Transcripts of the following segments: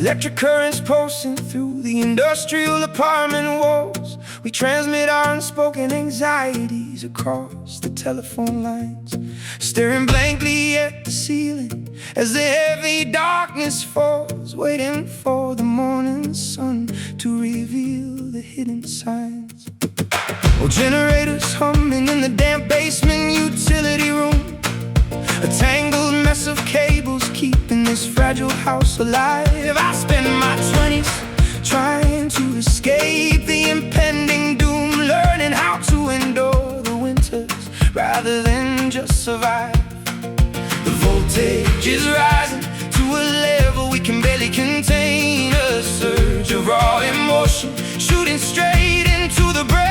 Electric currents pulsing through the industrial apartment walls. We transmit our unspoken anxieties across the telephone lines, staring blankly at the ceiling as the heavy darkness falls, waiting for the morning sun to reveal the hidden signs. Oh, generators humming in the damp basement utility room, a tangled mess of cables keeping this fragile house alive. I spend my 20s trying to escape the impending doom, learning how to endure the winters rather than just survive. The voltage is rising to a level we can barely contain, a surge of raw emotion shooting straight into the brain.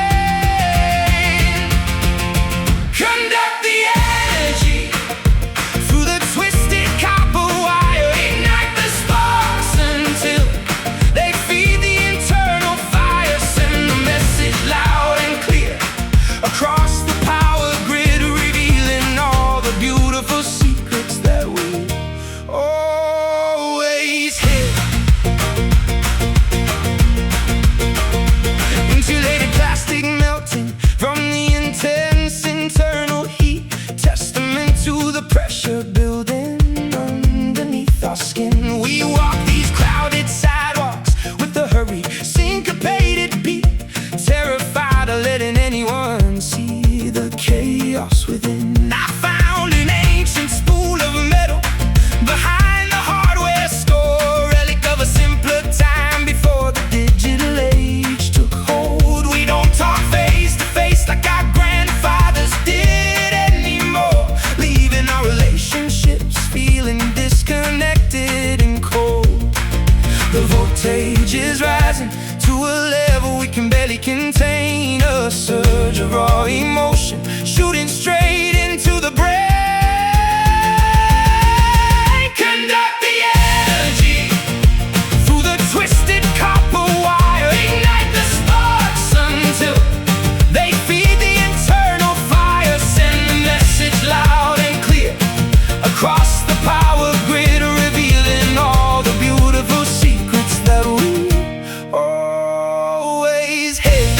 Conduct the energy through the twisted copper wire, ignite the sparks until they feed the internal fire. Send the message loud and clear across the power grid, revealing all the beautiful secrets that we always hid. Insulated plastic melting from the intense internal heat, testament to the pressure building underneath our skin. We walk these crowded sidewalks with a hurry, syncopated beat, terrified of letting anyone see the chaos within. I found an ancient spool of metal behind the hardware store, relic of a simpler time before the digital age took hold. We don't talk face to face like our grandfathers did anymore, leaving our relationships feeling disconnected and cold. The voltage is rising to a level we can barely contain, a surge of raw emotion shooting straight into the brain. Conduct the energy through the twisted copper wire, ignite the sparks until they feed the internal fire. Send the message loud and clear across the power grid, revealing all the beautiful secrets that we always hid.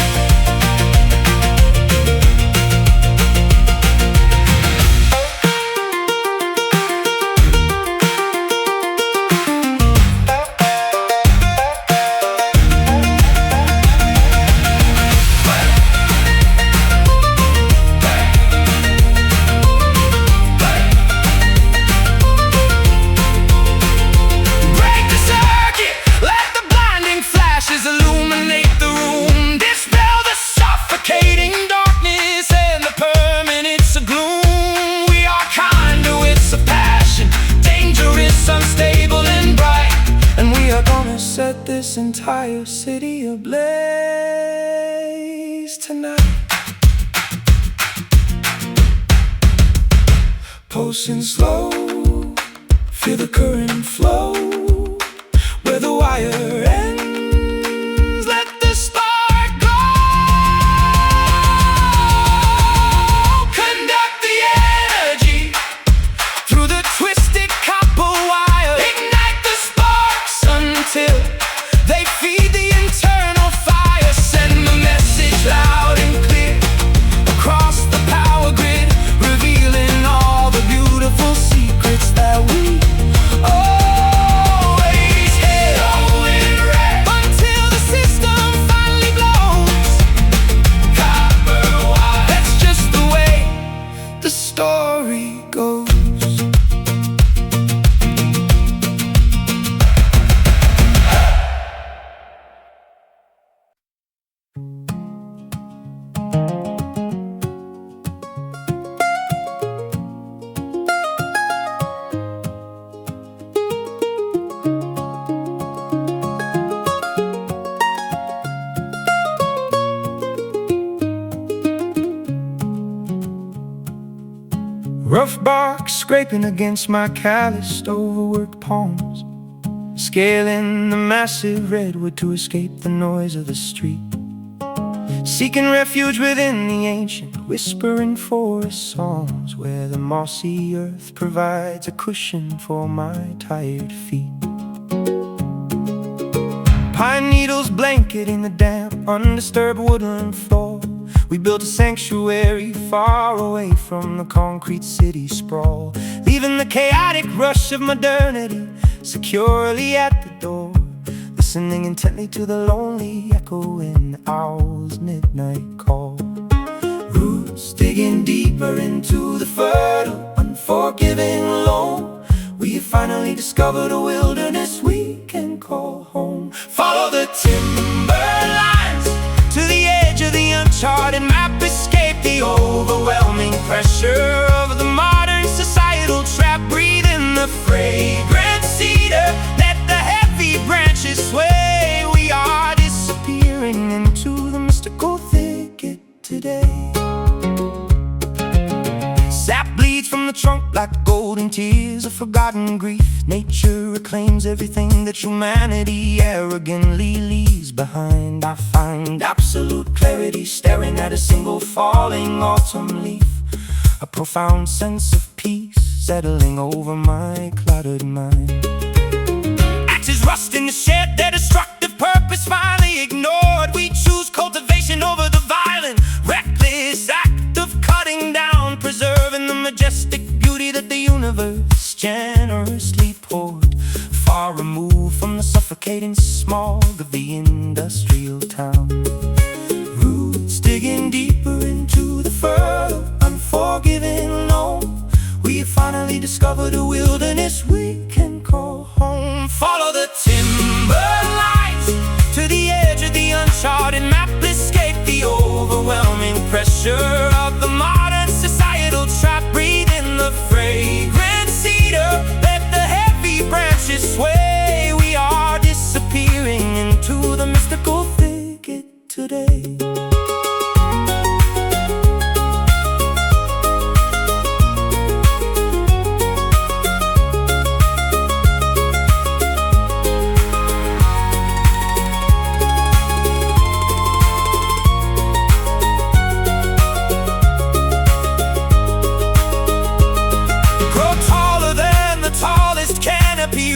Break the circuit, let the blinding flashes illuminate the room, dispel the suffocating darkness and the permanence of gloom. We are conduits of passion, dangerous, unstable and bright, and we are gonna set this entire city ablaze tonight. Pulsing slow, feel the current flow where the wire ends. Let the spark glow. Conduct the energy through the twisted copper wire, ignite the sparks until they feed the internal fire. Send the message loud and clear across the power grid, revealing all the beautiful secrets that we always hid. Until the system finally blows. Copper wire, that's just the way the story goes. Rough bark scraping against my calloused, overworked palms, scaling the massive redwood to escape the noise of the street, seeking refuge within the ancient whispering forest songs, where the mossy earth provides a cushion for my tired feet. Pine needles blanketing the damp, undisturbed woodland floor. We built a sanctuary far away from the concrete city sprawl, leaving the chaotic rush of modernity securely at the door, listening intently to the lonely echo in the owl's midnight call. Roots digging deeper into the fertile, unforgiving loam. We have finally discovered a wilderness we can call home. Follow the timber lines to the edge of the uncharted map. Escape the overwhelming pressure of the modern societal trap. Breathe in the fragrant cedar, let the heavy branches sway. We are disappearing into the mystical thicket today. Sap bleeds from the trunk like golden tears of forgotten grief. Nature reclaims everything that humanity arrogantly leaves behind. I find absolute clarity staring at a single falling autumn leaf, a profound sense of peace settling over my cluttered mind. Axes rust in the shed, their destructive purpose finally ignored. We choose cultivation over the violent, reckless act of cutting down, preserving the majestic beauty that the universe generously poured, far removed from the suffocating smog of the industrial town. Roots digging deeper into the fertile, unforgiving loam. We have finally discovered a wilderness we can call home. Follow the timber lines to the edge of the uncharted map. Escape the overwhelming pressure of the modern societal trap. Breathe in the fragrant cedar, let the heavy branches sway. We are disappearing into the mystical thicket today.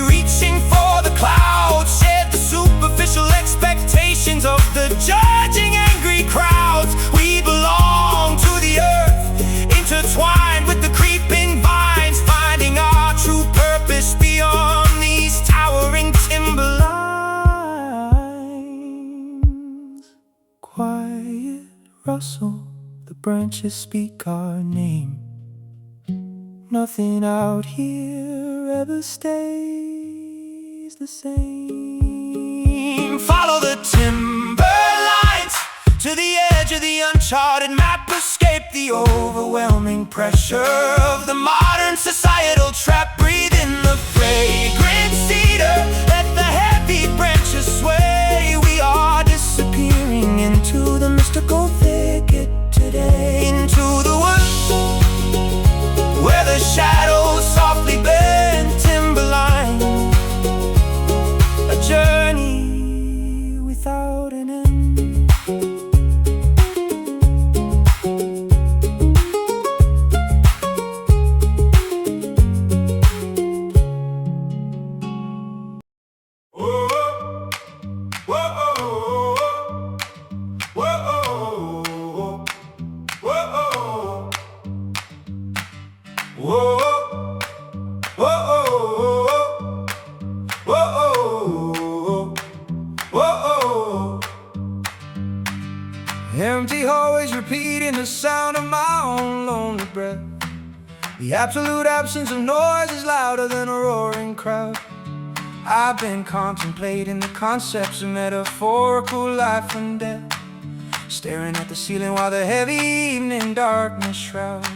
Reaching for the clouds, shed the superficial expectations of the judging angry crowds. We belong to the earth, intertwined with the creeping vines, finding our true purpose beyond these towering timber lines. Quiet rustle, the branches speak our name. Nothing out here ever stays the same. Follow the timber lines to the edge of the uncharted map. Escape the overwhelming pressure of the modern societal trap. Breathe in the fragrant cedar, let the heavy branches sway. We are disappearing into the mystical thicket today. Into the woods where the shadows softly bend, timberline, a journey without an end. Empty hallways repeating the sound of my own lonely breath. The absolute absence of noise is louder than a roaring crowd. I've been contemplating the concepts of metaphorical life and death, staring at the ceiling while the heavy evening darkness shrouds.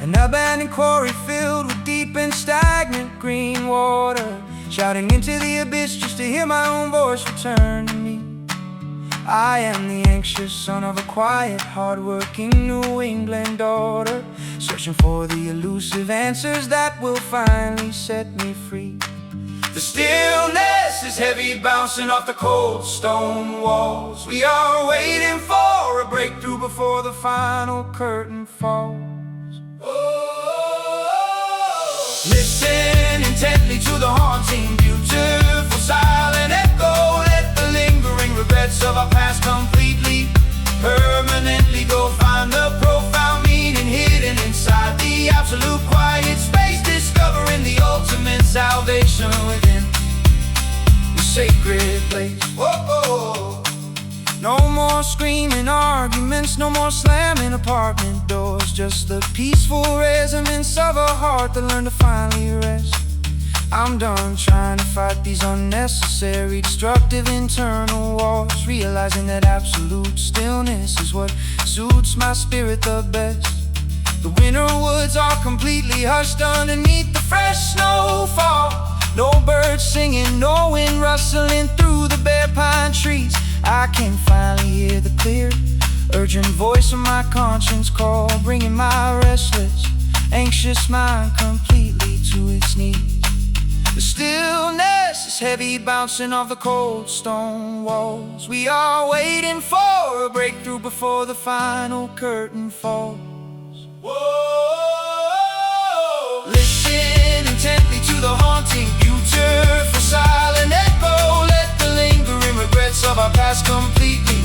An abandoned quarry filled with deep and stagnant green water, shouting into the abyss just to hear my own voice return to me. I am the anxious son of a quiet, hard-working New England daughter, searching for the elusive answers that will finally set me free. The stillness is heavy, bouncing off the cold stone walls. We are waiting for a breakthrough before the final curtain falls. Listen intently to the haunting, beautiful silent echo place. Whoa. No more screaming arguments, no more slamming apartment doors. Just the peaceful resonance of a heart that learned to finally rest. I'm done trying to fight these unnecessary, destructive internal wars, realizing that absolute stillness is what suits my spirit the best. The winter woods are completely hushed underneath the fresh snowfall. No birds singing, no wind rustling through the bare pine trees. I can finally hear the clear, urgent voice of my conscience call, bringing my restless, anxious mind completely to its knees. The stillness is heavy, bouncing off the cold stone walls. We are waiting for a breakthrough before the final curtain falls. Whoa! Listen intently to the haunting, beautiful silent echo. Let the lingering regrets of our past completely,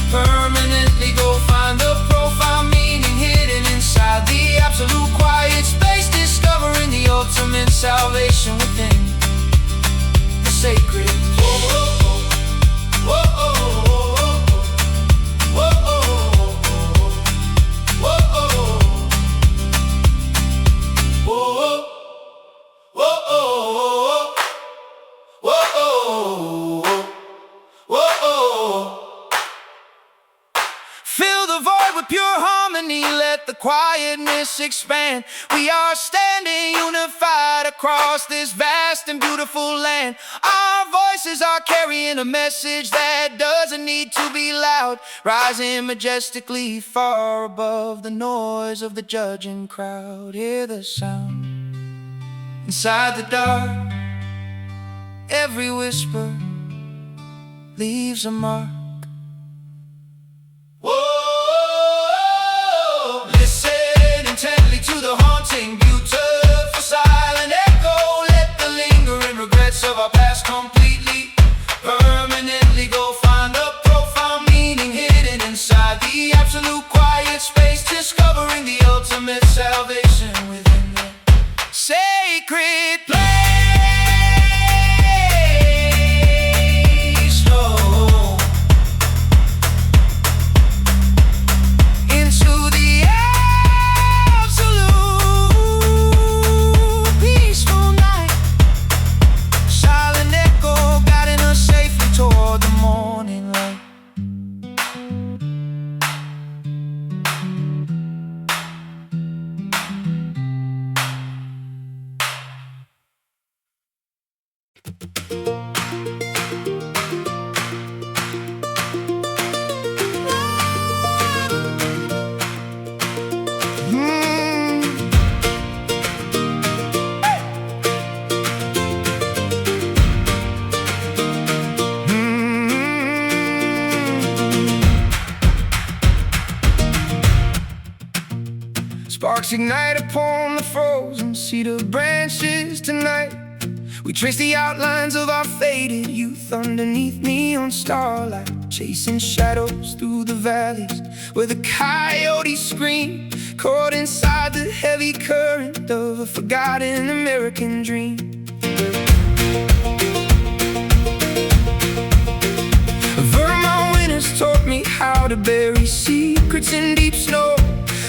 permanently go find the profound meaning hidden inside the absolute quiet space, discovering the ultimate salvation within the sacred. Fill the void with pure harmony, let the quietness expand. We are standing unified across this vast and beautiful land. Our voices are carrying a message that doesn't need to be loud, rising majestically far above the noise of the judging crowd. Hear the sound inside the dark. Every whisper leaves a mark. Whoa! Listen intently to the haunting, beautiful silent echo. Let the lingering regrets of our past completely, permanently go find the profound meaning hidden inside the absolute quiet space, discovering the ultimate salvation within the sacred place. Sparks ignite upon the frozen cedar branches tonight. We trace the outlines of our faded youth underneath neon starlight, chasing shadows through the valleys where the coyotes scream, caught inside the heavy current of a forgotten American dream. Vermont winters taught me how to bury secrets in deep snow,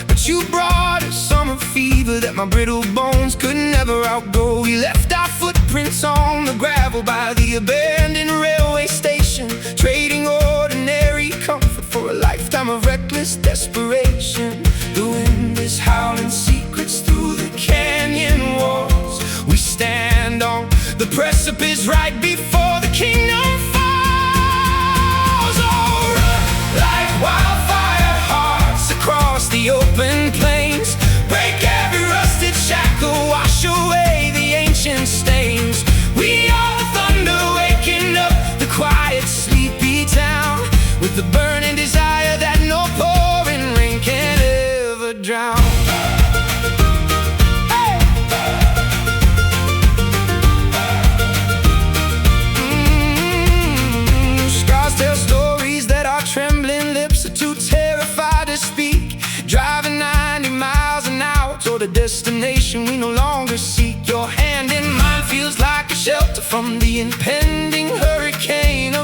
but you brought a summer fever that my brittle bones could never outgrow. We left our footprints on the gravel by the abandoned railway station, trading ordinary comfort for a lifetime of reckless desperation. The wind is howling secrets through the canyon walls. We stand on the precipice right before the kingdom falls. Oh, run like wildfire hearts across the open plains, break every rusted shackle, wash away the ancient stains. We are the thunder waking up the quiet, sleepy town, with the burning desire that no pouring rain can ever drown. Hey! Scars tell stories that our trembling lips are too terrified to speak, driving 90 miles an hour toward a destination we no longer seek. Your hand in mine feels like a shelter from the impending hurricane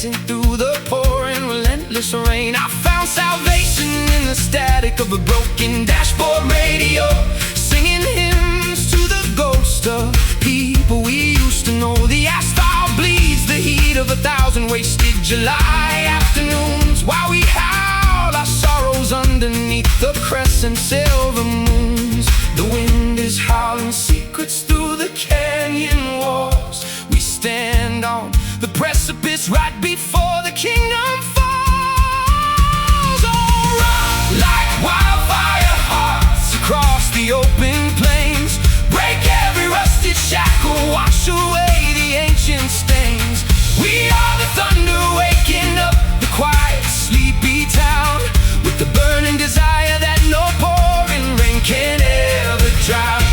dancing through the pouring relentless rain. I found salvation in the static of a broken dashboard radio, singing hymns to the ghost of people we used to know. The asphalt bleeds the heat of 1,000 wasted July afternoons, while we howled our sorrows underneath the crescent silver moons. The wind is howling secrets through the canyon walls. We stand on the precipice right before the kingdom falls. Oh, rock like wildfire hearts across the open plains. Break every rusted shackle, wash away the ancient stains. We are the thunder waking up the quiet, sleepy town, with the burning desire that no pouring rain can ever drown.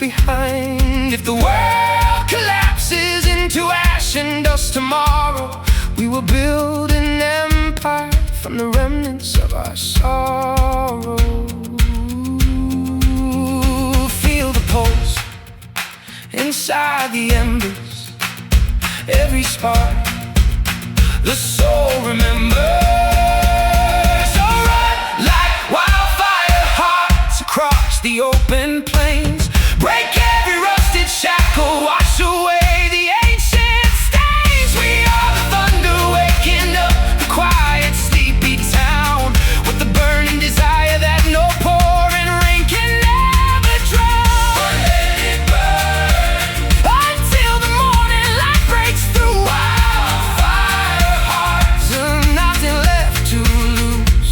Behind. If the world collapses into ash and dust tomorrow, we will build an empire from the remnants of our sorrow. Feel the pulse inside the embers, every spark the soul remembers. So run like wildfire hearts across the open plains. Break every rusted shackle, wash away the ancient stains. We are the thunder waking up the quiet, sleepy town, with the burning desire that no pouring rain can never drown. Let it burn until the morning light breaks through. Wildfire hearts, nothing left to lose.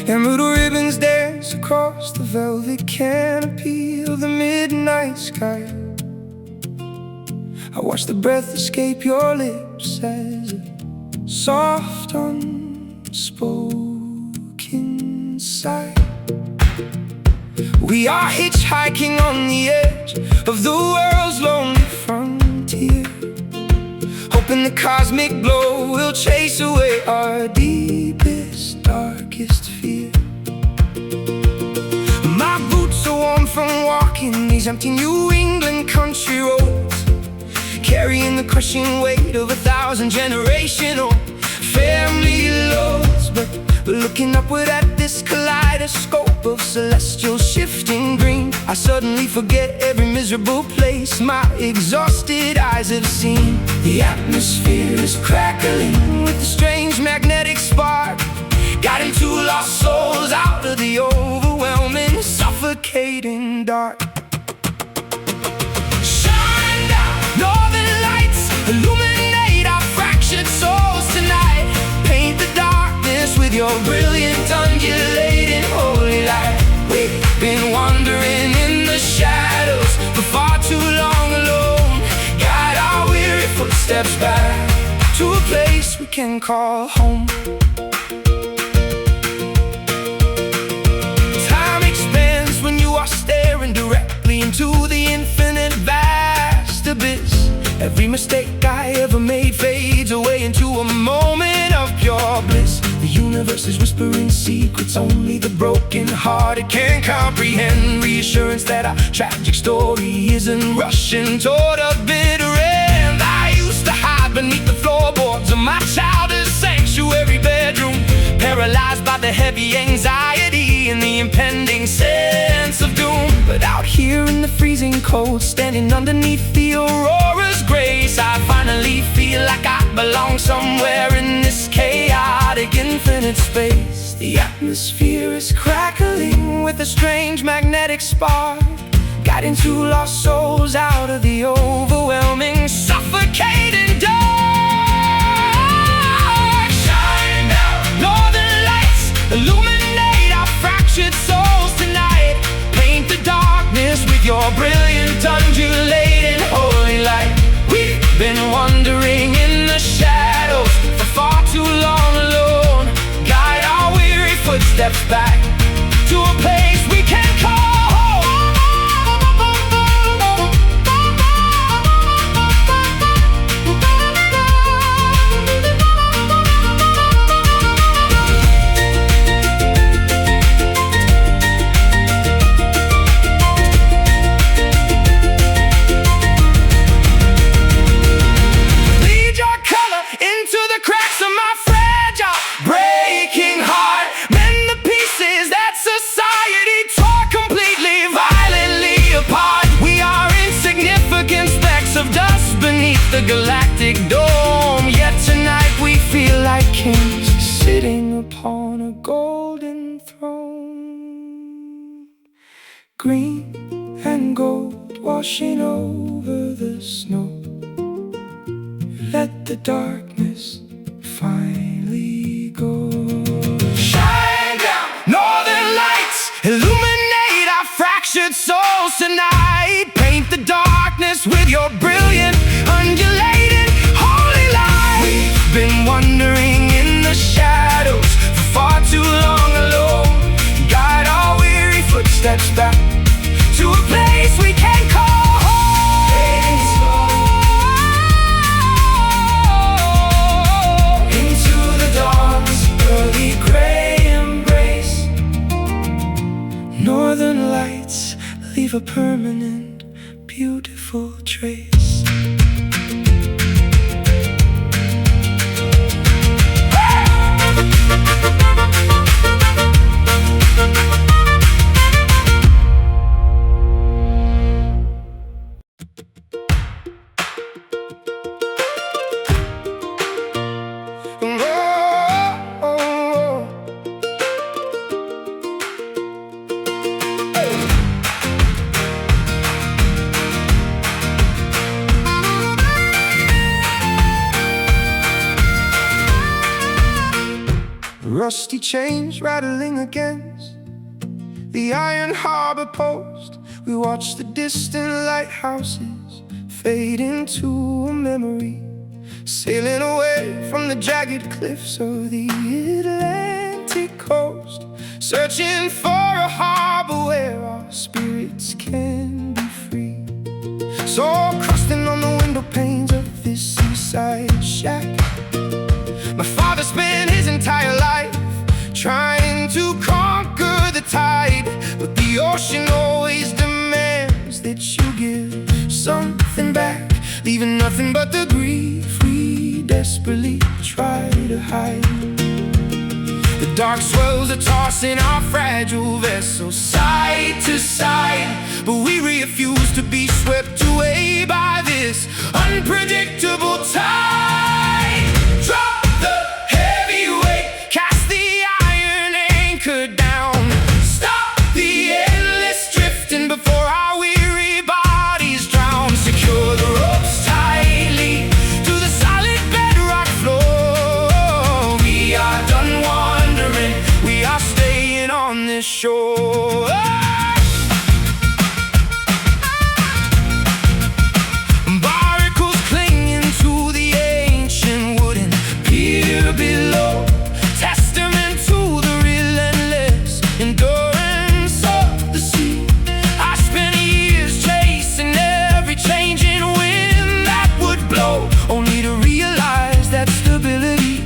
Emerald ribbons dance across the velvet canopy of the midnight sky. I watch the breath escape your lips as a soft, unspoken sigh. We are hitchhiking on the edge of the world's lonely frontier, hoping the cosmic glow will chase away our deepest, darkest fear. My boots are warm from walking these empty New England country roads, carrying the crushing weight of 1,000 generational family loads. But looking upward at this kaleidoscope of celestial shifting green, I suddenly forget every miserable place my exhausted eyes have seen. The atmosphere is crackling with a strange magnetic spark, guiding two lost souls out of the overwhelming, suffocating dark. Shine down, northern lights, illuminate our fractured souls tonight. Paint the darkness with your brilliant, undulating holy light. We've been wandering in the shadows for far too long alone. Guide our weary footsteps back to a place we can call home. Into the infinite vast abyss. Every mistake I ever made fades away into a moment of pure bliss. The universe is whispering secrets only the broken-hearted can comprehend. Reassurance that our tragic story isn't rushing toward a bitter end. I used to hide beneath the floorboards of my childhood sanctuary bedroom, paralyzed by the heavy anxiety and the impending sense of doom. But out here in the freezing cold, standing underneath the aurora's grace, I finally feel like I belong somewhere in this chaotic infinite space. The atmosphere is crackling with a strange magnetic spark, guiding two lost souls out of the overwhelming, suffocating dark. Shine down, northern lights, illuminate our fractured souls tonight. Paint the darkness with your brilliant, undulating holy light. We've been wandering in the shadows for far too long alone. Guide our weary footsteps back to a place we can call home. The galactic dome, yet tonight we feel like kings sitting upon a golden throne. Green and gold washing over the snow. Let the darkness finally go. Shine down, northern lights, illuminate our fractured souls tonight. Paint the darkness with your brilliant, undulating holy light. We've been wandering in the shadows for far too long alone. Guide our weary footsteps back to a place we can call home. Into the dawn's early gray embrace. Northern lights leave a permanent, beautiful trace. Rusty chains rattling against the iron harbor post. We watch the distant lighthouses fade into a memory, sailing away from the jagged cliffs of the Atlantic coast, searching for a harbor where our spirits can be free. So crusting on the window panes of this seaside shack, my father spent his entire life trying to conquer the tide, but the ocean always demands that you give something back, leaving nothing but the grief we desperately try to hide. The dark swells are tossing our fragile vessel side to side, but we refuse to be swept away by this unpredictable tide. Drop the heavy weight, cast the iron anchor down, stop the endless drifting before our weary bodies drown. Secure the ropes tightly to the solid bedrock floor. We are done wandering, we are staying on this shore. Barnacles clinging to the ancient wooden pier below, testament to the relentless endurance of the sea. I spent years chasing every changing wind that would blow, only to realize that stability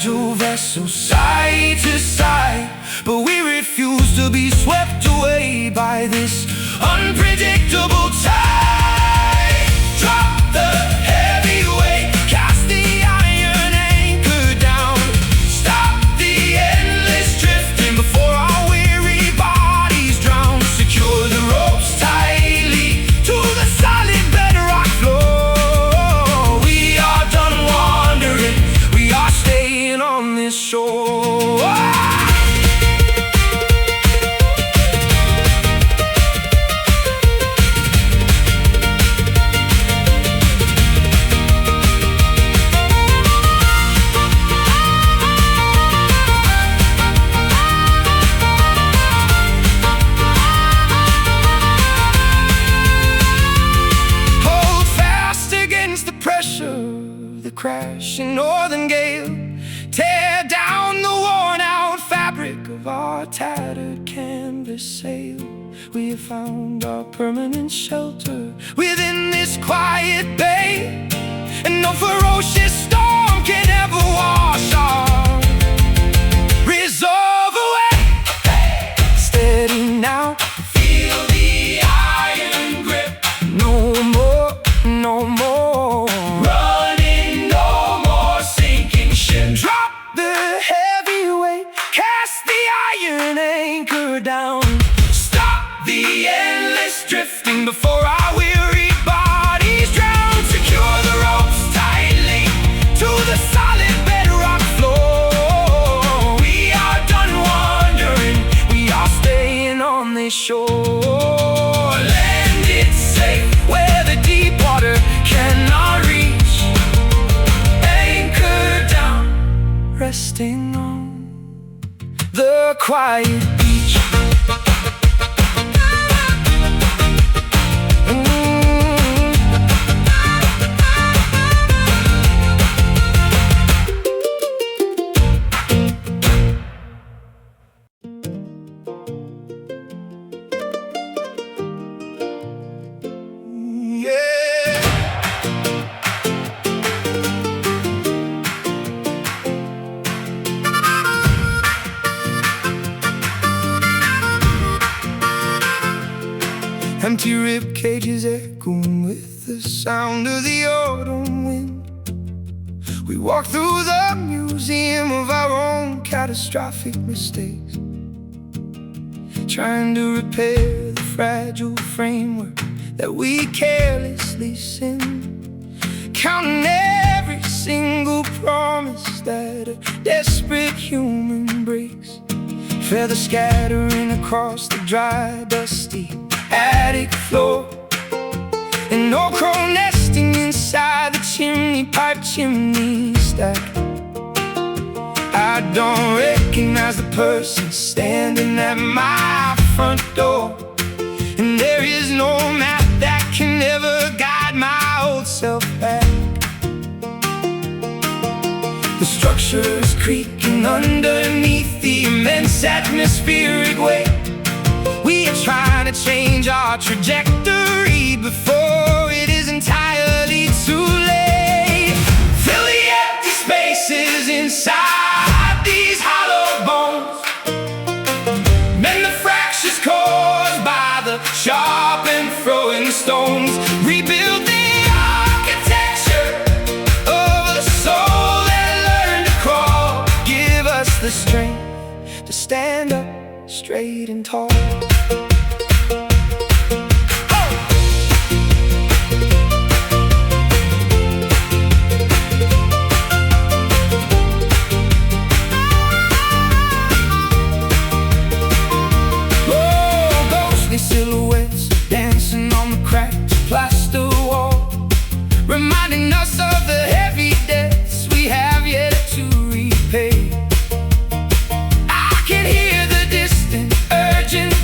fragile vessel, side to side, but we refuse to be swept away by this unpredictable tide. Drop the heavy weight, cast the iron anchor down, stop the endless drifting before our weary bodies drown. Secure the ropes tightly to the solid bedrock floor. We are done wandering, we are staying on this shore. Crashing northern gale, tear down the worn-out fabric of our tattered canvas sail. We have found our permanent shelter within this quiet bay, and no ferocious storm can ever wash our resolve away. Steady now, feel the iron grip. No more, no more. Drop the heavy weight, cast the iron anchor down, stop the endless drifting before our weary bodies drown. Secure the ropes tightly to the solid bedrock floor. We are done wandering, we are staying on this shore. Landed safe where the deep water cannot reach, resting on the quiet beach. Empty rib cages echoing with the sound of the autumn wind. We walk through the museum of our own catastrophic mistakes, trying to repair the fragile framework that we carelessly sinned, counting every single promise that a desperate human breaks. Feathers scattering across the dry, dusty attic floor, and no crow nesting inside the chimney pipe chimney stack. I don't recognize the person standing at my front door, and there is no map that can ever guide my old self back. The structure is creaking underneath the immense atmospheric weight. We are trying to change our trajectory before it is entirely too late. Fill the empty spaces inside these hollow bones, mend the fractures caused by the sharp and throwing stones. Rebuild the architecture of a soul that learned to crawl. Give us the strength to stand up straight and tall. Silhouettes dancing on the cracked plaster wall, reminding us of the heavy debts we have yet to repay. I can hear the distant urgent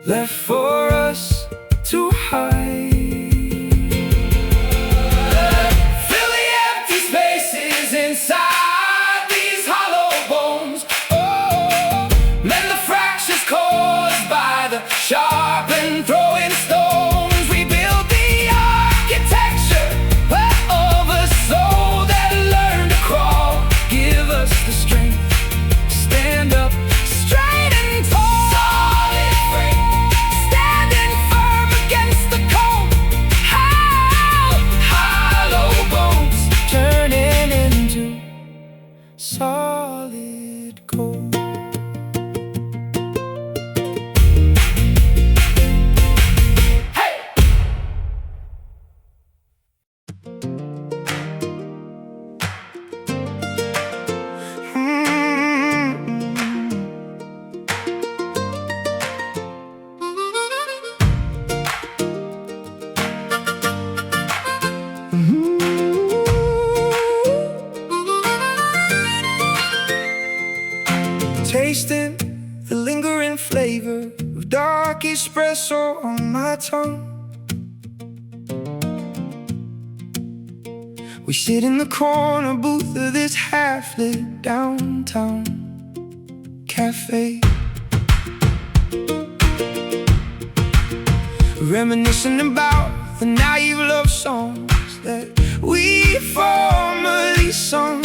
left for us to hide. Fill the empty spaces inside these hollow bones. Oh, mend the fractures caused by the sharp and throwing stones. We build the architecture of a soul that learned to crawl. Give us the strength to stand up straight and tall. Solid frame, standing firm against the cold. Hollow bones turning into solid gold. Tasting the lingering flavor of dark espresso on my tongue. We sit in the corner booth of this half-lit downtown cafe, reminiscing about the naive love songs that we formerly sung,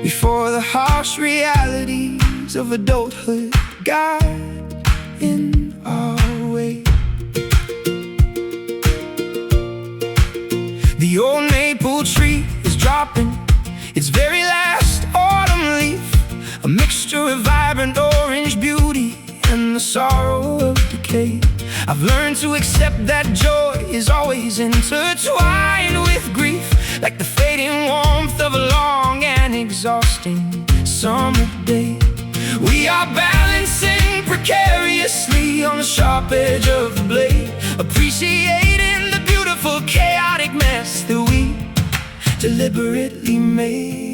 before the harsh realities of adulthood got in our way. The old maple tree is dropping its very last autumn leaf, a mixture of vibrant orange beauty and the sorrow of decay. I've learned to accept that joy is always intertwined with grief, like the fading warmth of a long and exhausting summer day. We are balancing precariously on the sharp edge of the blade, appreciating the beautiful chaotic mess that we deliberately made.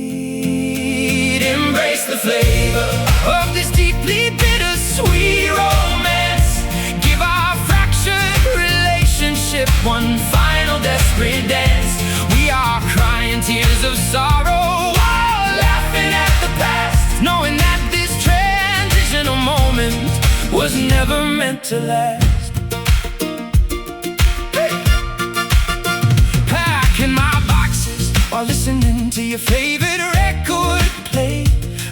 Embrace the flavor of this deeply bittersweet romance. Give our fractured relationship one final desperate dance. We are crying tears of sorrow while laughing at the past, knowing that this transitional moment was never meant to last. Packing my boxes while listening to your favorite record play,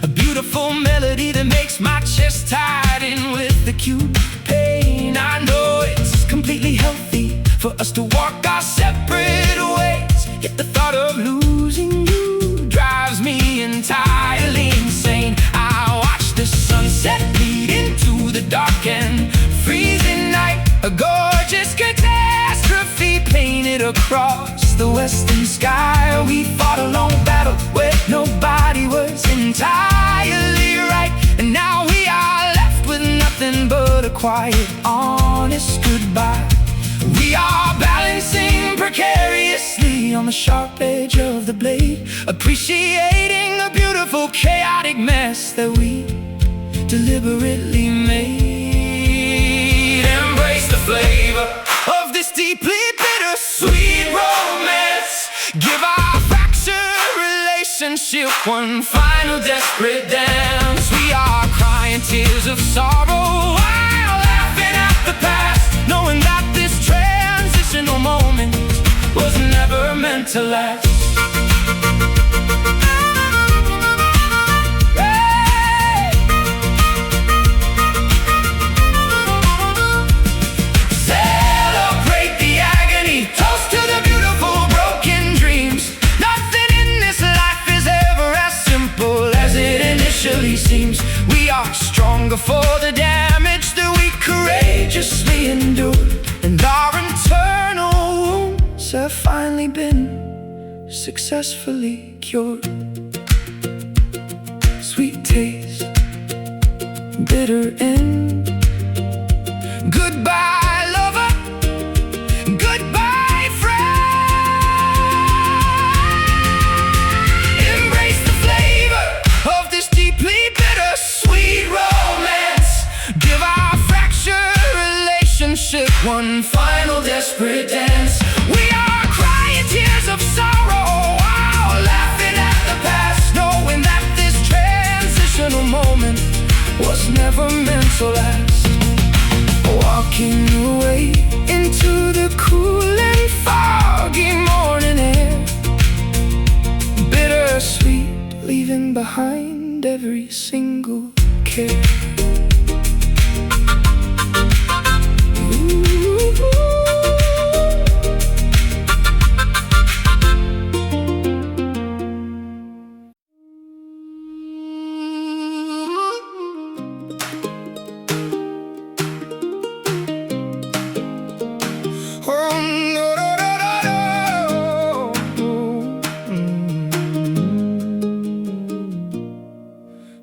a beautiful melody that makes my chest tighten with acute pain. I know it's completely healthy for us to walk our separate ways, yet the thought of losing you drives me entirely insane. I watch the sunset bleed into the dark and freezing night, a gorgeous catastrophe painted across the western sky. We fought a long battle where nobody was entirely right, and now we are left with nothing but a quiet, honest goodbye. We are balancing precariously on the sharp edge of the blade, appreciating the beautiful chaotic mess that we deliberately made. Embrace the flavor of this deeply bittersweet romance. Give our fractured relationship one final desperate dance. We are crying tears of sorrow while laughing at the past, knowing that this transitional moment was never meant to last. Celebrate the agony, toast to the beautiful broken dreams. Nothing in this life is ever as simple as it initially seems. We are stronger for the damage that we courageously endured, and our internal wounds have finally been successfully cured. Sweet taste, bitter end. Goodbye, lover. Goodbye, friend. Embrace the flavor of this deeply bittersweet rose. One final desperate dance. We are crying tears of sorrow, while laughing at the past, knowing that this transitional moment was never meant to last. Walking away into the cool and foggy morning air, bittersweet, leaving behind every single care.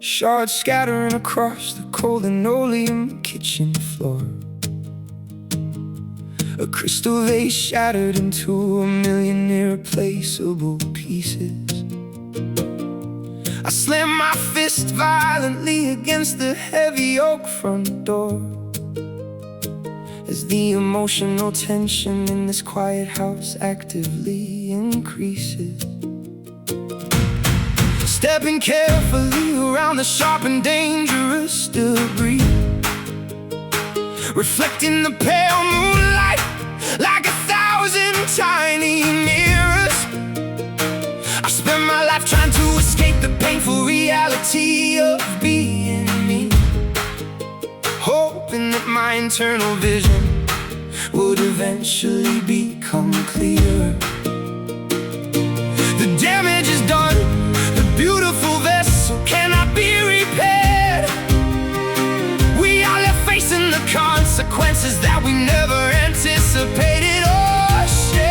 Shards scattering across the cold linoleum kitchen floor. A crystal vase shattered into a million irreplaceable pieces. I slammed my fist violently against the heavy oak front door, as the emotional tension in this quiet house actively increases. Stepping carefully around the sharp and dangerous debris, reflecting the pale moonlight like 1,000 tiny mirrors. I spent my life trying to escape the painful reality of being me, hoping that my internal vision would eventually become clearer. The damage is done, the beautiful vessel cannot be repaired. We are left facing the consequences that we never anticipated or shared.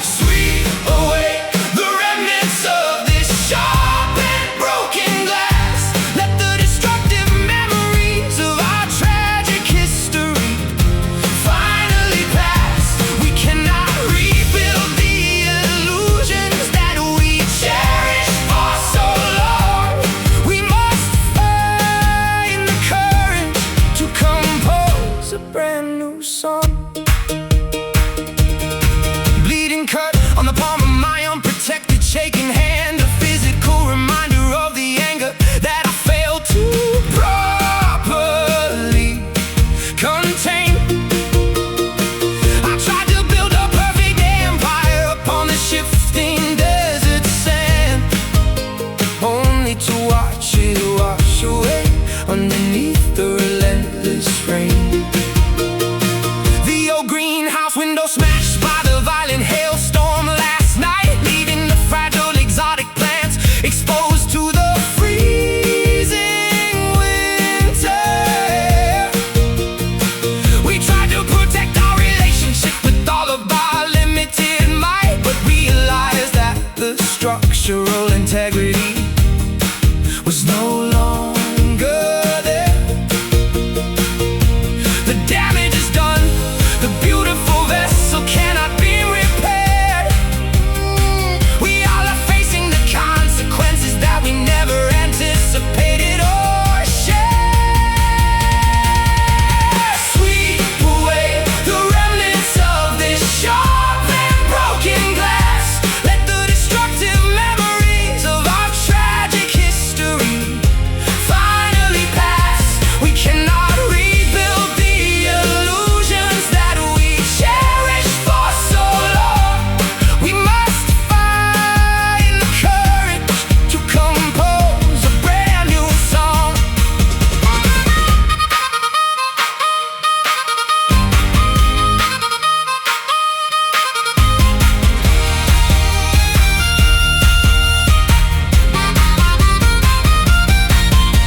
Sweep away the remnants of this sharp and broken glass. Let the destructive memories of our tragic history finally pass. We cannot rebuild the illusions that we cherished for so long. We must find the courage to compose a brand new song. Bleeding cut on the palm of my unprotected shaking hand, a physical reminder of the anger that I failed to properly contain. I tried to build a perfect empire upon the shifting desert sand, only to watch it wash away underneath the relentless rain. The old greenhouse window smashed by the violent hailstorm last night, leaving the fragile exotic plants exposed to the freezing winter. We tried to protect our relationship with all of our limited might, but realized that the structural integrity was no longer there. The damage is done, the beautiful vessel cannot be repaired. We all are facing the consequences that we never anticipated or shared. Sweep away the remnants of this sharp and broken glass. Let the destructive memories of our tragic history finally pass. We cannot rebuild the illusions that we cherished for so long. We must find the courage to compose a brand new song.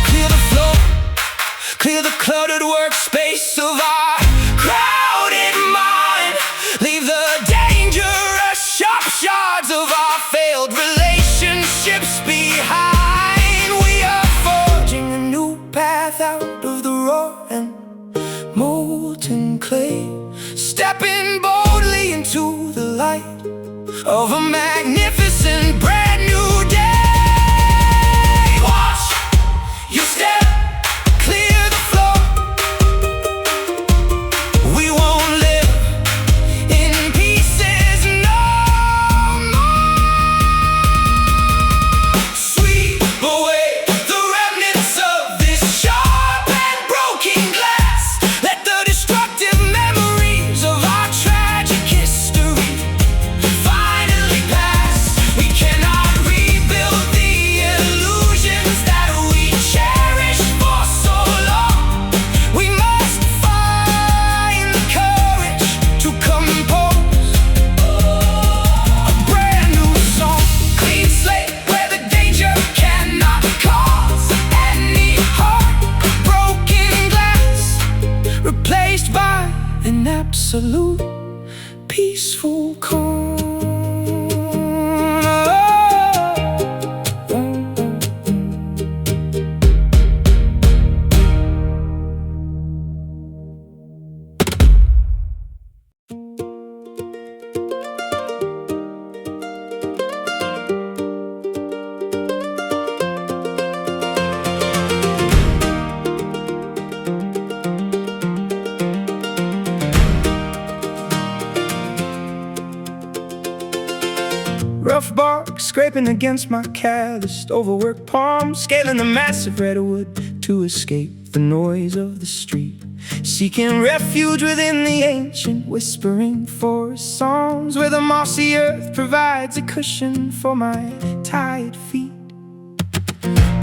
Clear the floor, clear the cluttered workspace of our crowded mind. Leave the dangerous sharp shards of our failed relationships behind. We are forging a new path out of the raw and molten clay, stepping boldly into the light of a magnificent brand new day. Watch your step, clear the floor, Rough bark scraping against my calloused, overworked palms, scaling the massive redwood to escape the noise of the street, seeking refuge within the ancient whispering forest songs, where the mossy earth provides a cushion for my tired feet.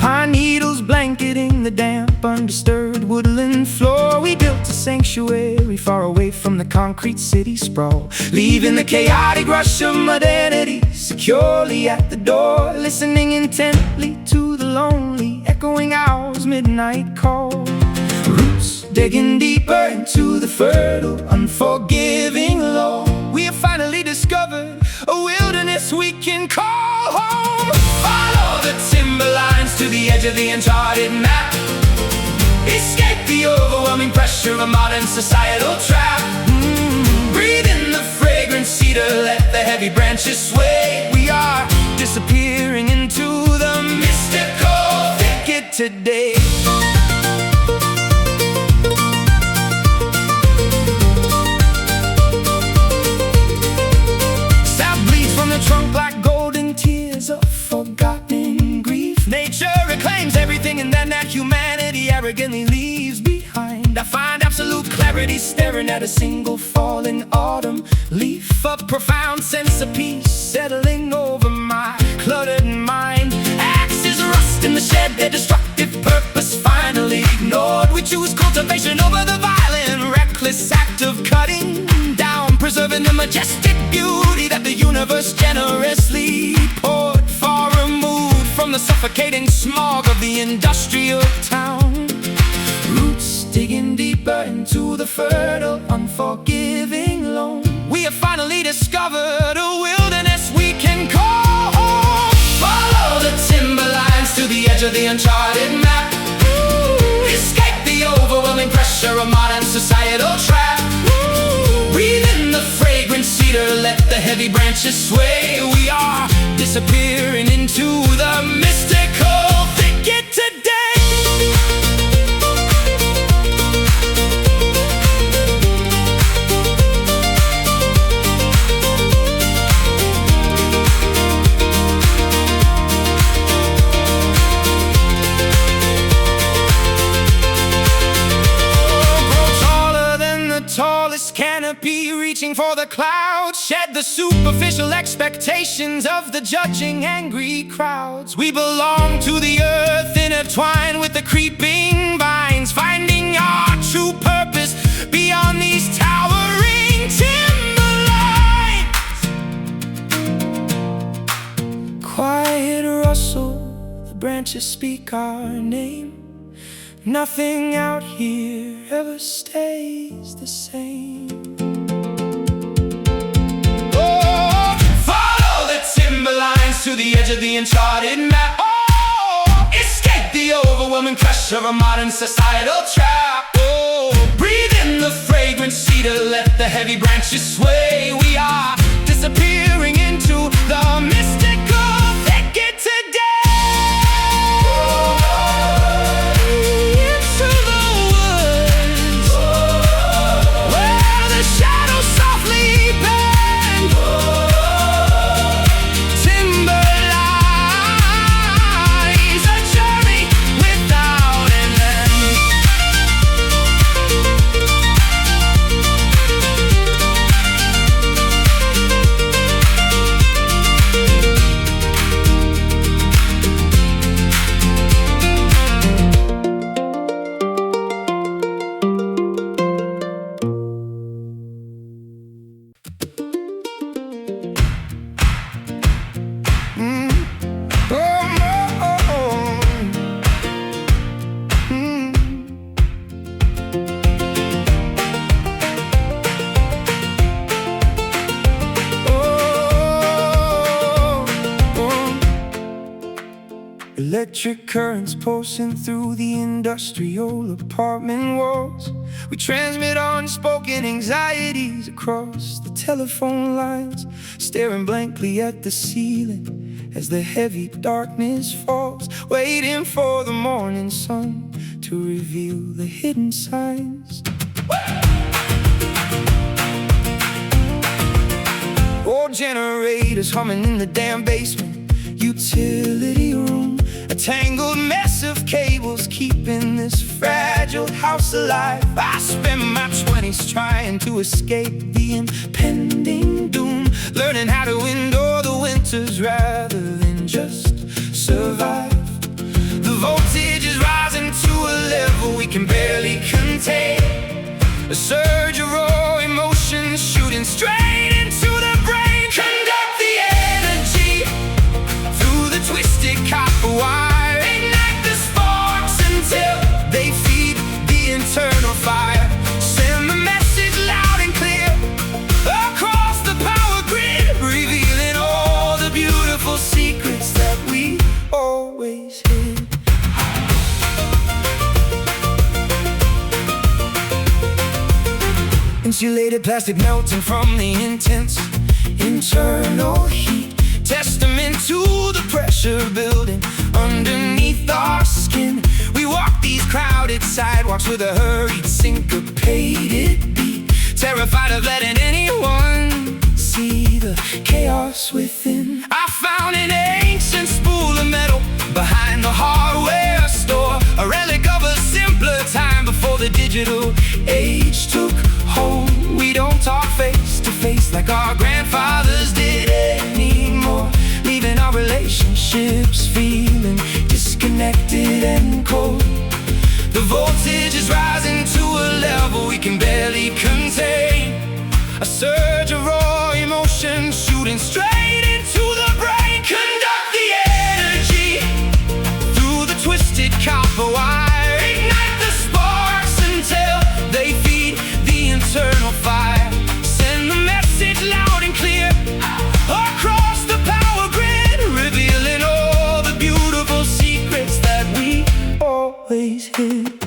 Pine needles blanketing the damp, undisturbed woodland floor, we built a sanctuary far away from the concrete city sprawl, leaving the chaotic rush of modernity securely at the door, listening intently to the lonely echoing owl's midnight call. Roots digging deeper into the fertile, unforgiving law, we have finally discovered a wilderness we can call home. Follow the timberlines to the edge of the uncharted map, escape the overwhelming pressure of a modern societal trap. Breathe in the fragrant cedar, let the heavy branches sway. We are disappearing into the mystical thicket today. Trunk like golden tears of forgotten grief. Nature reclaims everything, and then that humanity arrogantly leaves behind. I find absolute clarity staring at a single falling autumn leaf, a profound sense of peace settling over my cluttered mind. Axes rust in the shed, their destructive purpose finally ignored. We choose cultivation over the violent, reckless act of cutting down, preserving the majestic beauty that the universe generously poured, far removed from the suffocating smog of the industrial town. Roots digging deeper into the fertile, unforgiving loam, we have finally discovered a wilderness we can call home. Follow the timberlines to the edge of the uncharted map, escape the overwhelming pressure of modern societal trap. Breathe in the fragrant cedar, let the heavy branches sway. We are disappearing into the mystical thicket today. Tallest canopy, reaching for the clouds, shed the superficial expectations of the judging angry crowds. We belong to the earth, intertwined with the creeping vines, finding our true purpose beyond these towering timberlines. Quiet rustle, the branches speak our name. Nothing out here ever stays the same. Oh, follow the timberlines to the edge of the uncharted map. Oh, escape the overwhelming pressure of a modern societal trap. Oh, breathe in the fragrant cedar, let the heavy branches sway. We are disappearing into the mystical thicket today. Electric currents pulsing through the industrial apartment walls. We transmit unspoken anxieties across the telephone lines, staring blankly at the ceiling as the heavy darkness falls, waiting for the morning sun to reveal the hidden signs. Oh, old generators humming in the damn basement utility room. A tangled mess of cables keeping this fragile house alive. I spent my 20s trying to escape the impending doom, learning how to endure the winters rather than just survive. The voltage is rising to a level we can barely contain. A surge of raw emotions shooting straight into the brain. Conduct the energy through the twisted copper wire. Ignite the sparks until they feed the internal fire. Send the message loud and clear across the power grid, revealing all the beautiful secrets that we always hid. Insulated plastic melting from the intense internal heat, testament to the pressure building underneath our skin. We walk these crowded sidewalks with a hurried, syncopated beat, terrified of letting anyone see the chaos within. I found an ancient spool of metal behind the hardware store, a relic of a simpler time before the digital age took hold. We don't talk face to face like our grandfathers did anymore, leaving our relationships feeling disconnected and cold. The voltage is rising to a level we can barely contain. A surge of raw emotion shooting straight into the brain. Conduct the energy through the twisted copper wire. Ignite the sparks until they feed the internal fire. Send the message loud and clear across the power grid, revealing all the beautiful secrets that we always hid.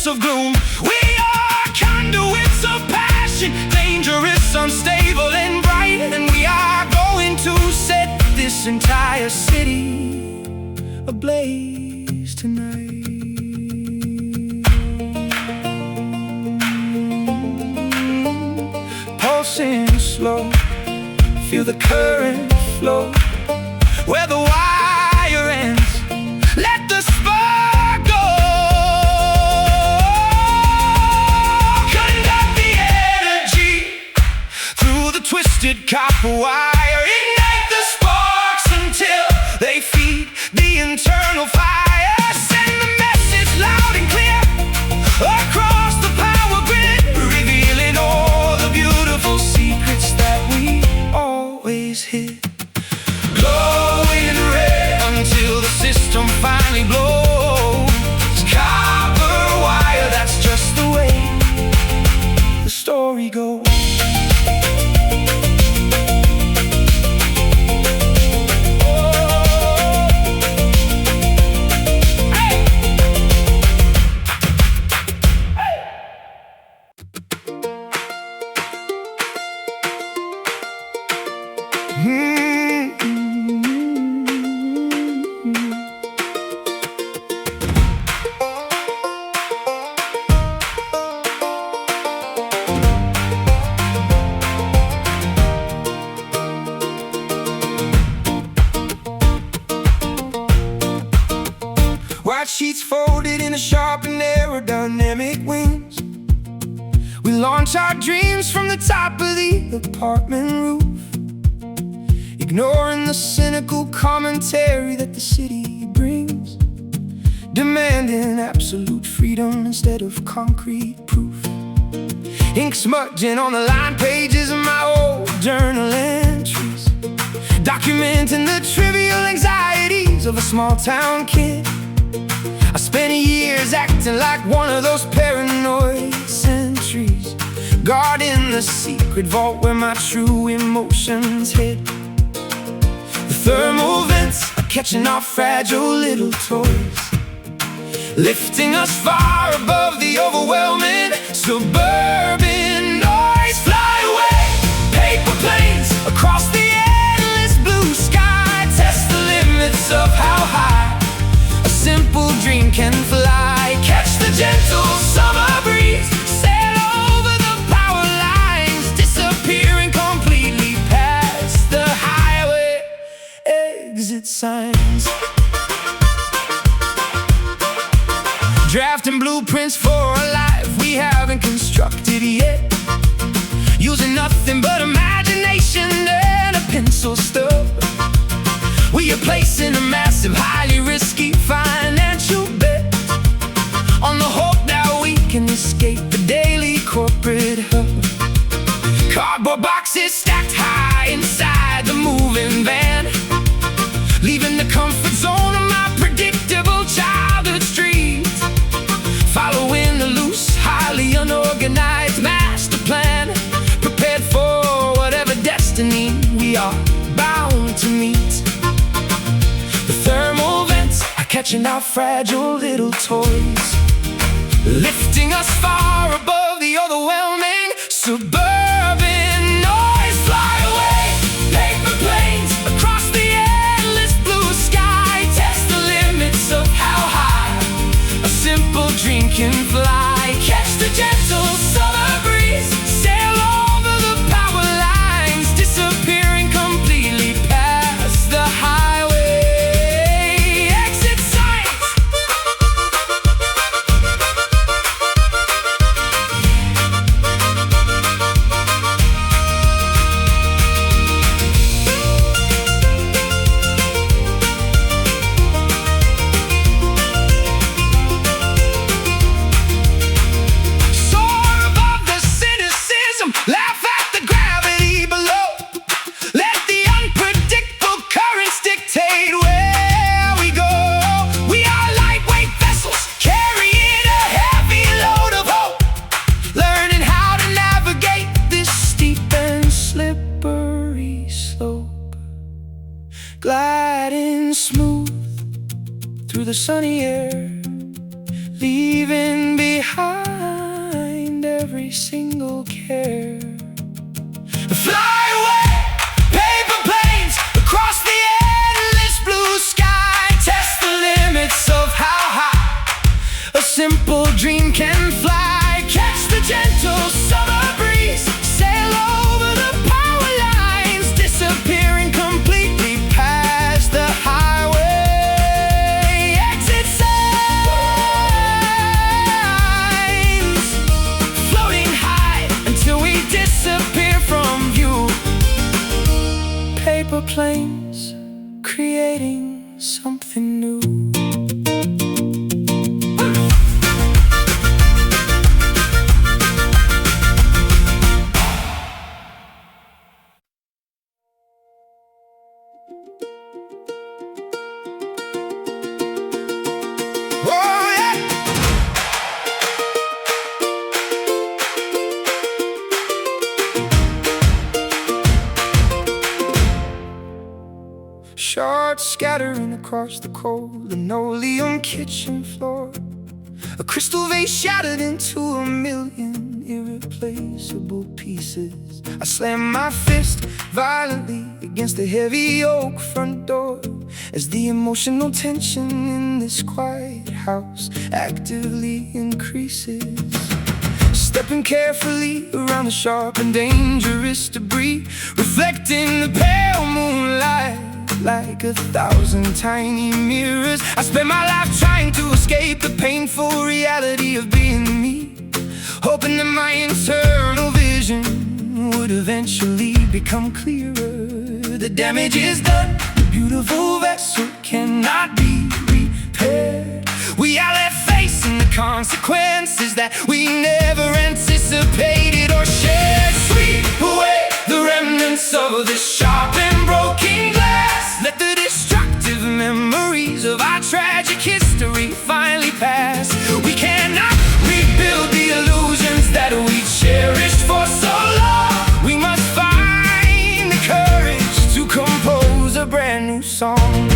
Of gloom, we are conduits of passion, dangerous, unstable, and bright, and we are going to set this entire city ablaze tonight. Pulsing slow, feel the current flow where the wire ends. Let the spark go. Twisted copper wire, ignite the sparks until they feed the internal fire. Send the message loud and clear across the power grid, revealing all the beautiful secrets that we always hid. Glowing red until the system finally blows. Copper wire, that's just the way the story goes. White sheets folded in a sharp and aerodynamic wings. We launch our dreams from the top of the apartment roof, ignoring the cynical commentary that the city brings, demanding absolute freedom instead of concrete proof. Ink smudging on the line pages of my old journal entries, documenting the trivial anxieties of a small town kid. I spent years acting like one of those paranoid sentries, guarding the secret vault where my true emotions hid. thermal vents are catching our fragile little toys, lifting us far above the overwhelming suburban noise. Fly away, paper planes across the endless blue sky. Test the limits of how high a simple dream can fly. Catch the gentle summer breeze, sail over the power lines, disappearing completely past the highway exit signs. Drafting blueprints for a life we haven't constructed yet, using nothing but imagination and a pencil stub. We are placing a massive, highly risky financial bet on the hope that we can escape the daily corporate hub. Cardboard boxes stacked high inside the moving van, leaving the comfort zone of my predictable childhood streets, following the loose, highly unorganized master plan, prepared for whatever destiny we are bound to meet. The thermal vents are catching our fragile little toys, lifting us far above the overwhelming suburban noise. Fly away, paper planes across the endless blue sky. Test the limits of how high a simple dream can fly. Catch the gentle summer breeze, sail over the power lines, disappearing completely past the highway exit signs. Soar above the cynicism, laugh at the gravity below. Let the unpredictable currents dictate where we go. We are lightweight vessels carrying a heavy load of hope, learning how to navigate this steep and slippery slope, gliding smooth through the sunny air, leaving behind every single care. Fly away, paper planes across the endless blue sky. Test the limits of how high a simple dream can fly. Catch the gentle summer breeze, sail over the power lines, disappearing completely past the highway exit signs, floating high until we disappear from view. Paper planes creating something new. Oh, yeah. Shards scattering across the cold linoleum kitchen floor, a crystal vase shattered into a million irreplaceable pieces. I slam my fist violently against the heavy oak front door as the emotional tension in this quiet house actively increases. Stepping carefully around the sharp and dangerous debris, reflecting the pale moonlight like 1,000 tiny mirrors. I spend my life trying to escape the painful reality of being me, hoping that my internal vision would eventually become clearer. The damage is done, the beautiful vessel cannot be repaired. We are left facing the consequences that we never anticipated or shared. Sweep away the remnants of this sharp and broken glass. Let the destructive memories of our tragic history finally pass. We cannot rebuild the illusions that we cherished for so long. We must find the courage to compose a brand new song.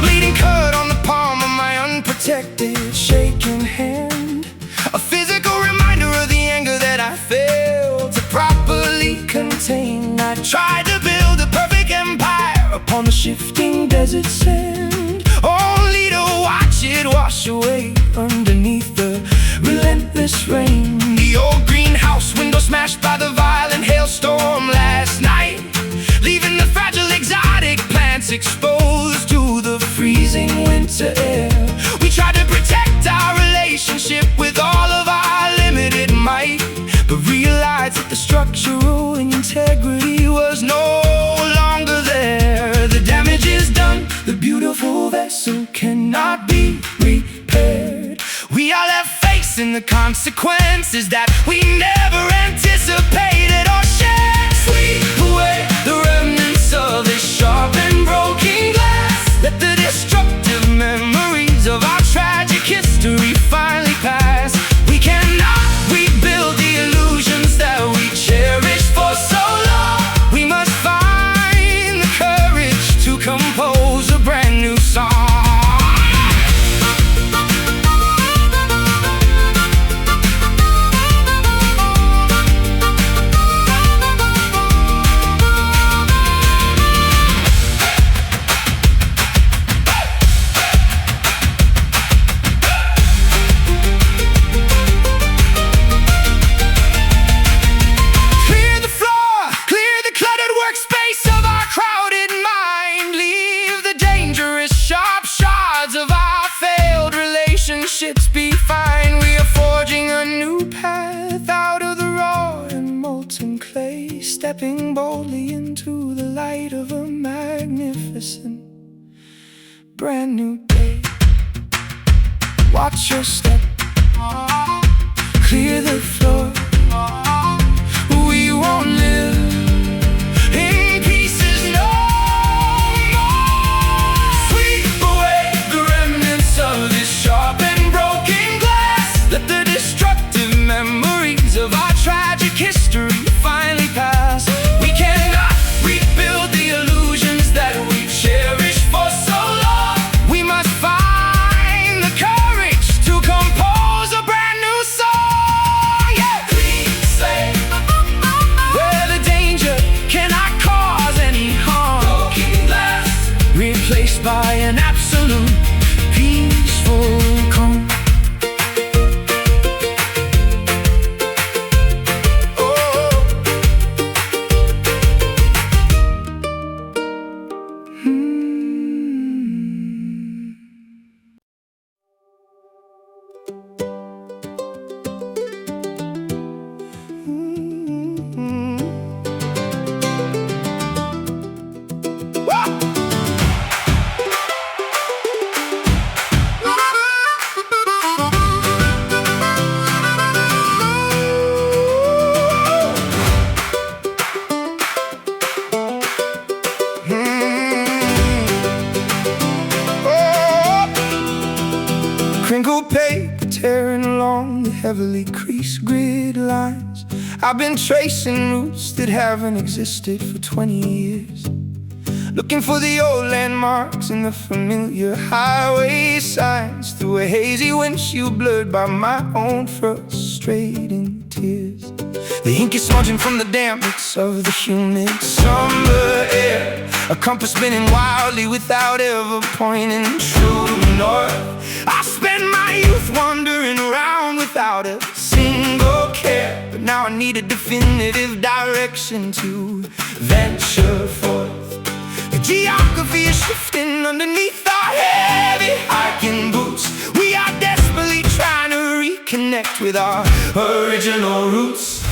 Bleeding cut on the palm of my unprotected, shaking hand. A physical reminder of the anger that I failed to properly contain. I tried to build a perfect empire upon the shifting desert sand, only to watch it wash away underneath the relentless rain. The old greenhouse window smashed by the violent hailstorm last night, leaving the fragile exotic plants exposed to the freezing winter air. We tried to protect our relationship with all of our limited might, but realized that the structural integrity was no longer there. The damage is done, the beautiful vessel cannot be repaired. We are left facing the consequences that we never anticipated or shared. Sweep away the remnants of this sharp and broken glass. Let the destructive memories of our tragic history finally pass. We cannot rebuild the illusions that we cherished for so long. We must find the courage to compose a brand new song. Be fine. We are forging a new path out of the raw and molten clay, stepping boldly into the light of a magnificent brand new day. Watch your step, clear the floor. We won't live in pieces no more. Sweep away the remnants of this sharp and let the destructive memories of our tragic history finally pass. We cannot rebuild the illusions that we've cherished for so long. We must find the courage to compose a brand new song. Yeah. Clean slate, where the danger cannot cause any harm. Broken glass, replaced by an absolute peaceful calm. Crinkled paper tearing along the heavily creased grid lines. I've been tracing routes that haven't existed for 20 years, looking for the old landmarks and the familiar highway signs, through a hazy windshield blurred by my own frustrating tears. The ink is smudging from the dampness of the humid summer air, a compass spinning wildly without ever pointing true north. I spent my youth wandering around without a single care, but now I need a definitive direction to venture forth. The geography is shifting underneath our heavy hiking boots. We are desperately trying to reconnect with our original roots.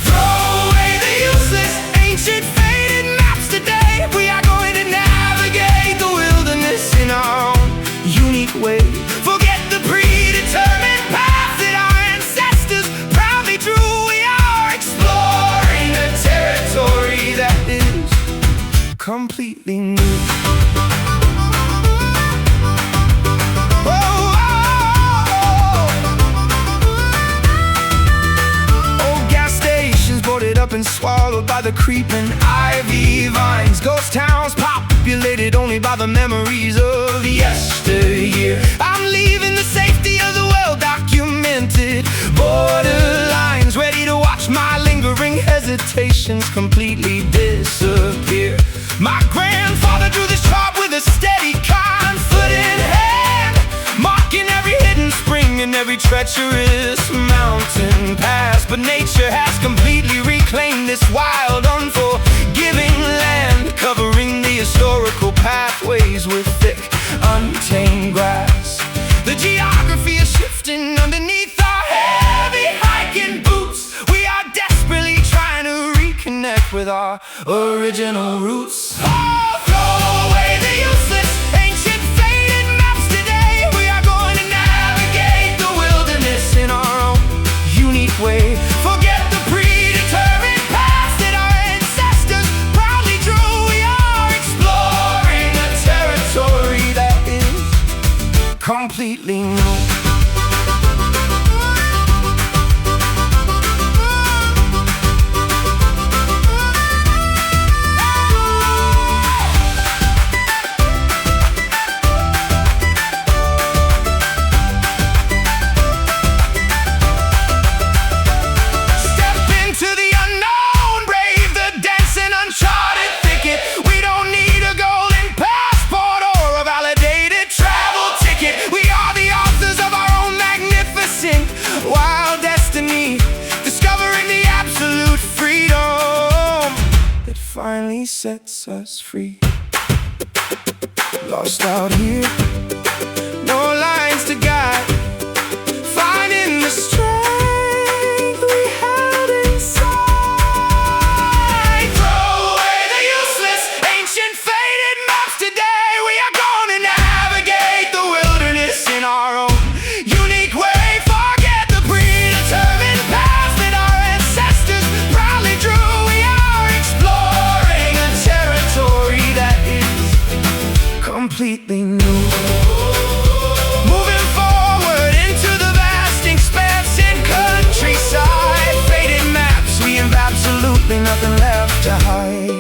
Throw away the useless, ancient, faded maps today. We are going to navigate the wilderness in our own unique way. Forget the predetermined path that our ancestors proudly drew. We are exploring a territory that is completely new. Oh, the creeping ivy vines. Ghost towns populated only by the memories of yesteryear. I'm leaving the safety of the well-documented borderlines, ready to watch my lingering hesitations completely disappear. My grandfather drew this chart with a steady, confident hand, marking every hidden spring and every treacherous mountain pass. But nature has completely reclaimed this wild, unforgiving land, covering the historical pathways with thick, untamed grass. The geography is shifting underneath our heavy hiking boots. We are desperately trying to reconnect with our original roots. Oh, throw away the useless, ancient, faded maps today. We are going to navigate the wilderness in our own unique way. Forget the predetermined past that our ancestors proudly drew. We are exploring a territory that is completely new. Finally sets us free. Lost out here, no lines to guide, finding the strength we held inside. Throw away the useless, ancient, faded maps today. We are gonna navigate the wilderness in our own unique way. Forget the predetermined past that our ancestors proudly drew. We are exploring a territory that is completely new. Moving forward into the vast expanse in countryside. Faded maps, we have absolutely nothing left to hide.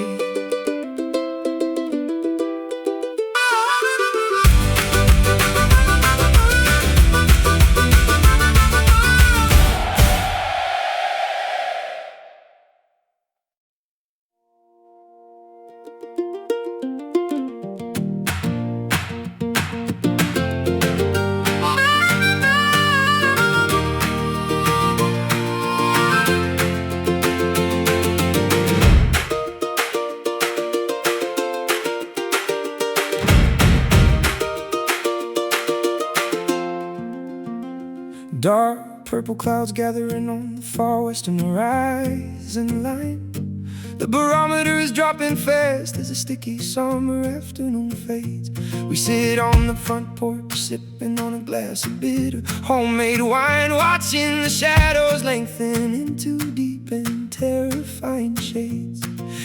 Dark purple clouds gathering on the far western horizon line. The barometer is dropping fast as a sticky summer afternoon fades. We sit on the front porch sipping on a glass of bitter homemade wine, watching the shadows lengthen into deep and terrifying shades.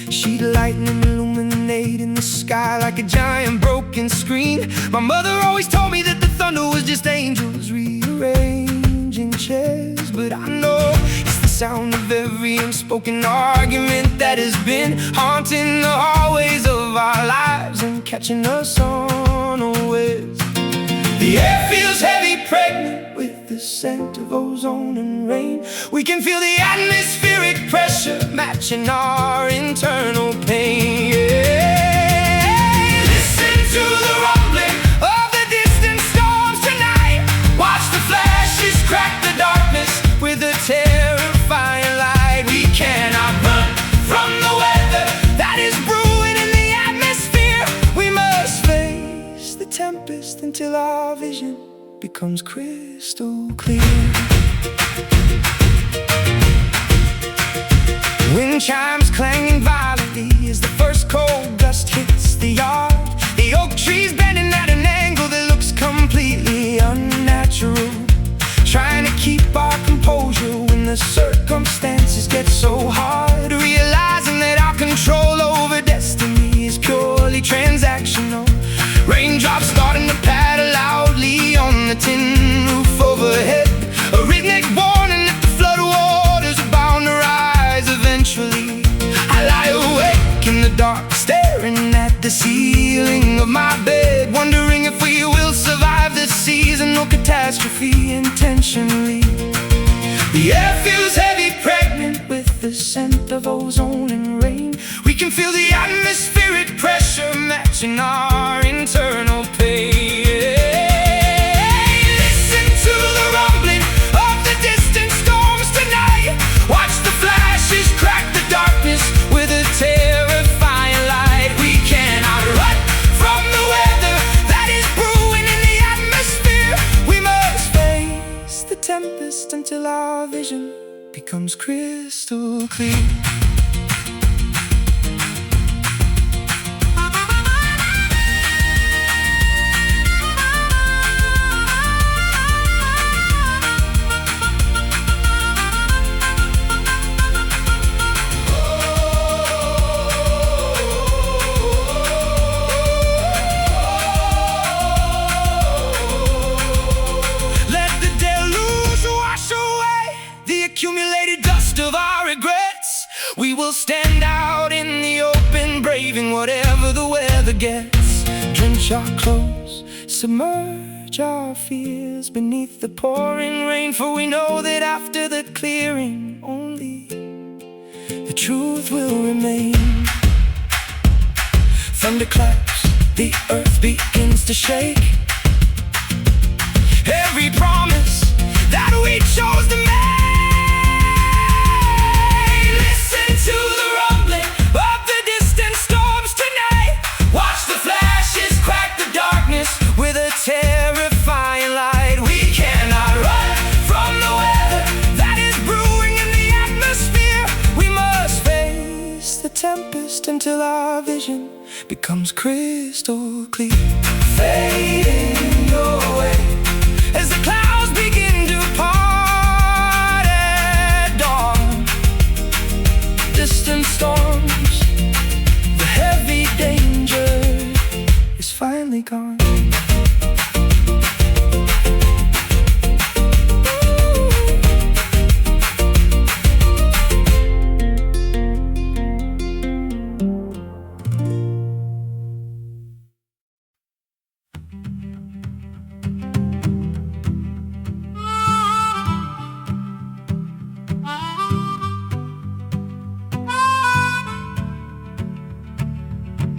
Sheet lightning illuminating the sky like a giant broken screen. My mother always told me that the thunder was just angels rearranging chairs, but I know it's the sound of every unspoken argument that has been haunting the hallways of our lives and catching us unawares. The air feels heavy, pregnant with the scent of ozone and rain. We can feel the atmospheric pressure matching our internal pain. Yeah. Listen to the rumbling of the distant storms tonight. Watch the flashes crack the darkness with a terrifying light. We cannot run from the weather that is brewing in the atmosphere. We must face the tempest until our vision becomes crystal clear. Wind chimes clanging violently as the first cold gust hits the yard. The oak trees bending at an angle that looks completely unnatural, trying to keep our composure when the circumstances get so hard. Realizing that our control over destiny is purely transactional. Raindrops starting to patter loudly on the tin roof overhead. A rhythmic warning that the flood waters are bound to rise eventually. I catastrophe intentionally. The air feels heavy, pregnant with the scent of ozone and rain. We can feel the atmospheric pressure matching our internal pain. Listen to the rumbling of the distant storms tonight. Watch the flashes crack the darkness with a terrifying light. We cannot run from the weather that is brewing in the atmosphere. We must face the tempest until our vision becomes crystal clear. Accumulated dust of our regrets. We will stand out in the open, braving whatever the weather gets. Drench our clothes, submerge our fears beneath the pouring rain. For we know that after the clearing, only the truth will remain. Thunder claps, the earth begins to shake. Every promise that we chose to make. To the rumbling of the distant storms tonight. Watch the flashes crack the darkness with a terrifying light. We cannot run from the weather that is brewing in the atmosphere. We must face the tempest until our vision becomes crystal clear. Fading away as the clouds begin to part at dawn. Distant storms, the heavy danger is finally gone.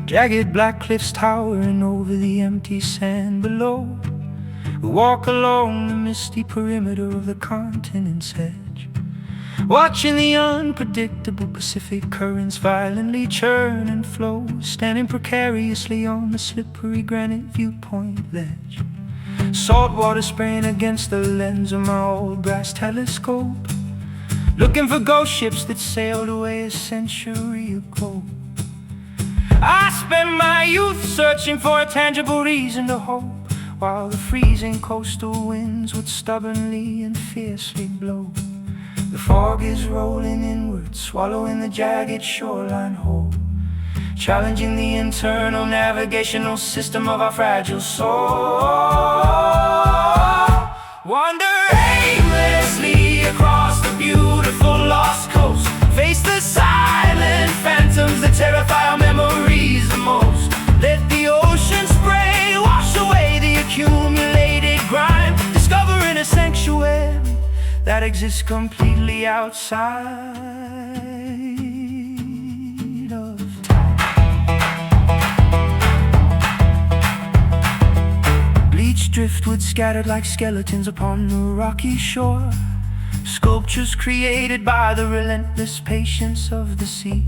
Jagged black cliffs towering over the empty sand below. We walk along the misty perimeter of the continent's edge, watching the unpredictable Pacific currents violently churn and flow, standing precariously on the slippery granite viewpoint ledge. Salt water spraying against the lens of my old brass telescope, looking for ghost ships that sailed away a century ago. I spent my youth searching for a tangible reason to hope, while the freezing coastal winds would stubbornly and fiercely blow. The fog is rolling inward, swallowing the jagged shoreline whole, challenging the internal navigational system of our fragile soul. Wander aimlessly across the beautiful lost coast, face the silent phantoms that terrify our memories the most. Let the ocean spray wash away the accumulated grime, discovering a sanctuary that exists completely outside of time. Bleached driftwood scattered like skeletons upon the rocky shore, sculptures created by the relentless patience of the sea.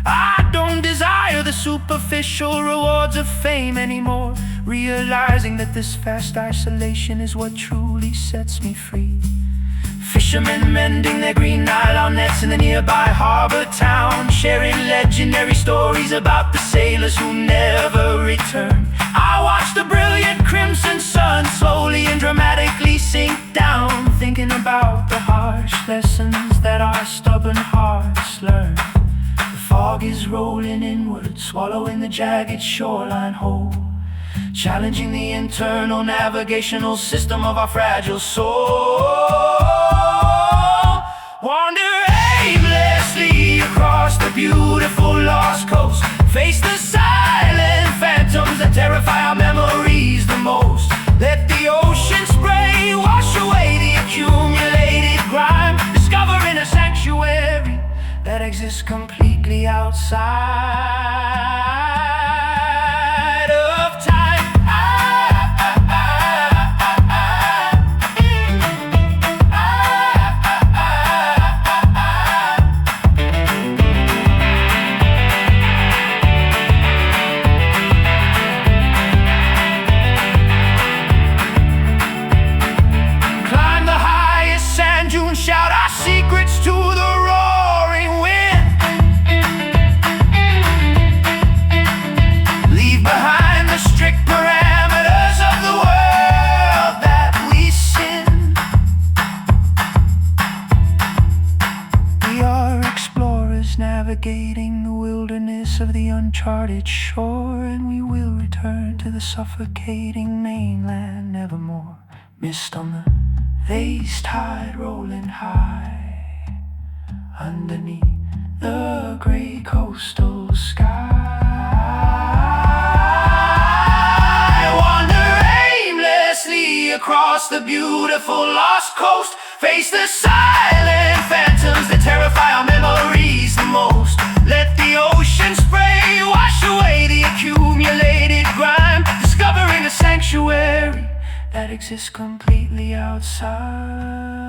I don't desire the superficial rewards of fame anymore, realizing that this vast isolation is what truly sets me free. Fishermen mending their green nylon nets in the nearby harbor town, sharing legendary stories about the sailors who never returned. I watch the brilliant crimson sun slowly and dramatically sink down, thinking about the harsh lessons that our stubborn hearts learn. The fog is rolling inward, swallowing the jagged shoreline whole, challenging the internal navigational system of our fragile soul. Wander aimlessly across the beautiful lost coast, face the silent phantoms that terrify our memories the most. Let the ocean spray outside of time. Climb the highest sand dune, shout our secrets to the roaring wind. Leave behind the strict parameters of the world that we sin. We are explorers navigating the wilderness of the uncharted shore, and we will return to the suffocating mainland nevermore. Mist on the vase tide rolling high underneath the gray coastal sky. Wander aimlessly across the beautiful lost coast, face the silent phantoms that terrify our memories the most. Let the ocean spray wash away the accumulated grime, discovering a sanctuary that exists completely outside